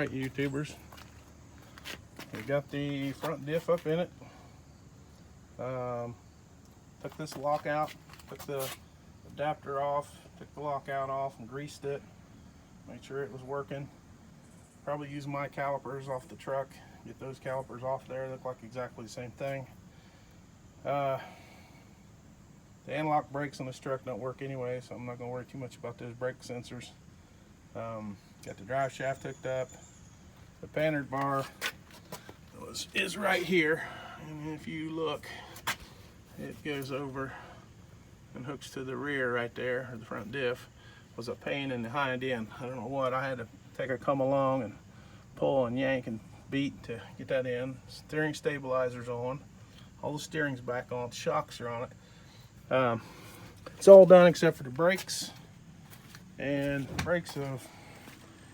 Alright, YouTubers, we got the front diff up in it. Took this lock out, took the adapter off, took the lockout off and greased it, made sure it was working. Probably use my calipers off the truck, get those calipers off there. They look like exactly the same thing. The anti-lock brakes on this truck don't work anyway, so I'm not going to worry too much about those brake sensors. Got the drive shaft hooked up. The panhard bar is right here, and if you look, it goes over and hooks to the rear right there, or the front diff. Was a pain in the hind end. I don't know what, I had to take a come along and pull and yank and beat to get that in. Steering stabilizer's on, all the steering's back on, shocks are on it. It's all done except for the brakes, and the brakes have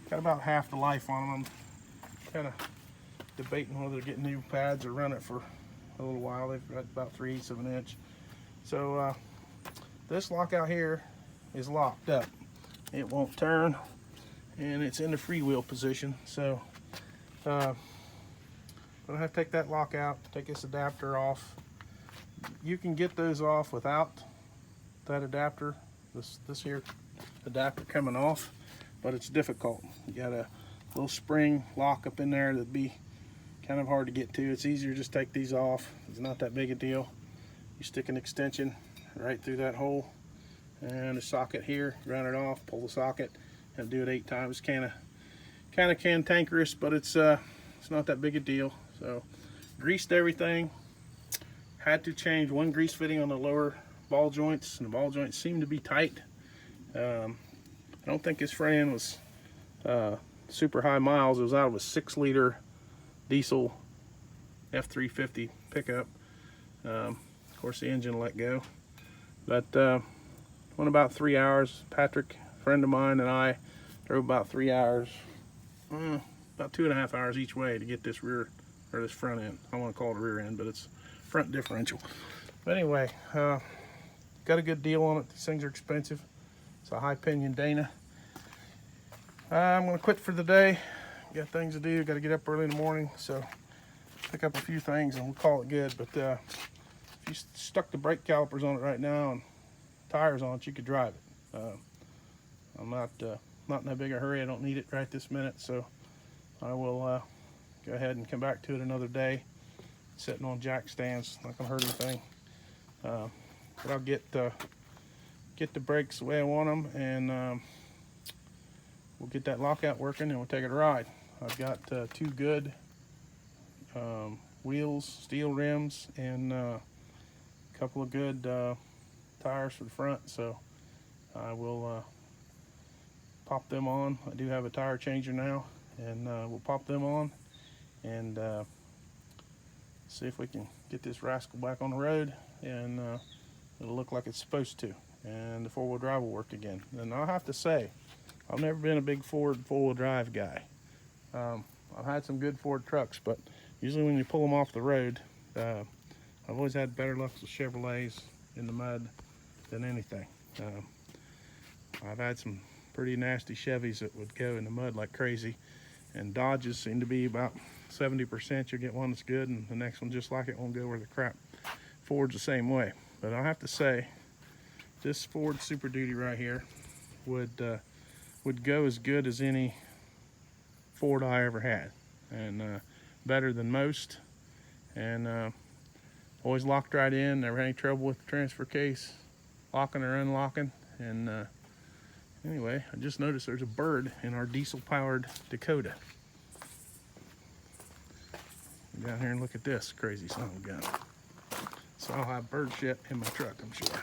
got about half the life on them. I'm kind of debating whether to get new pads or run it for a little while. They've got about 3/8 of an inch. So this lockout here is locked up. It won't turn, and it's in the freewheel position. So I'm gonna have to take that lock out, take this adapter off. You can get those off without that adapter, this here adapter coming off, but it's difficult. You got a little spring lock up in there that'd be kind of hard to get to. It's easier to just take these off. It's not that big a deal. You stick an extension right through that hole and a socket here, run it off, pull the socket, and do it 8 times. Kind of cantankerous, but it's not that big a deal. So greased everything. Had to change one grease fitting on the lower ball joints, and the ball joints seem to be tight. I don't think this front end was super high miles. It was out of a 6-liter diesel F350 pickup. Of course, the engine let go. But went about 3 hours. Patrick, a friend of mine, and I drove about 3 hours, about 2.5 hours each way to get this rear, or this front end. I want to call it a rear end, but it's front differential. But anyway, got a good deal on it. These things are expensive. It's a high pinion Dana. I'm going to quit for the day. Got things to do. Got to get up early in the morning, so pick up a few things and we'll call it good. But if you stuck the brake calipers on it right now and tires on it, you could drive it. I'm not in that big a hurry. I don't need it right this minute, so I will go ahead and come back to it another day. Sitting on jack stands, not gonna hurt anything. But I'll get the brakes the way I want them, and we'll get that lockout working, and we'll take it a ride. I've got 2 good wheels, steel rims, and a couple of good tires for the front, so I will pop them on. I do have a tire changer now, and we'll pop them on and see if we can get this rascal back on the road, and it'll look like it's supposed to, and the 4-wheel drive will work again. And I'll have to say, I've never been a big Ford 4-wheel drive guy. I've had some good Ford trucks, but usually when you pull them off the road, I've always had better luck with Chevrolets in the mud than anything. I've had some pretty nasty Chevys that would go in the mud like crazy, and Dodges seem to be about 70%. You'll get one that's good, and the next one just like it won't go where the crap. Ford's the same way. But I have to say, this Ford Super Duty right here would go as good as any Ford I ever had, and better than most, and always locked right in. Never had any trouble with the transfer case locking or unlocking. And anyway, I just noticed there's a bird in our diesel powered Dakota. Go down here and look at this crazy son of a gun. So I'll have bird shit in my truck, I'm sure. I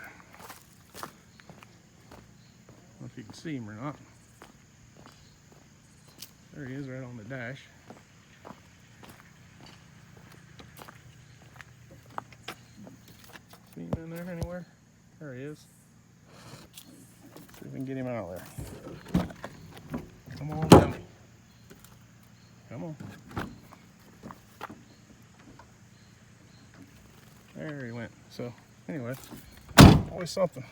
don't know if you can see him or not. There he is, right on the dash. See him in there anywhere? There he is. See if we can get him out of there. Come on, dummy. Come on. There he went. So anyway, always something.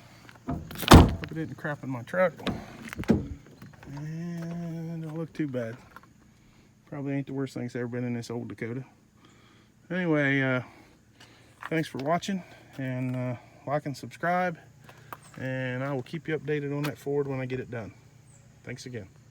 Hope it didn't crap in my truck. And don't look too bad. Probably ain't the worst thing that's ever been in this old Dakota. Anyway, thanks for watching, and like and subscribe, and I will keep you updated on that Ford when I get it done. Thanks again.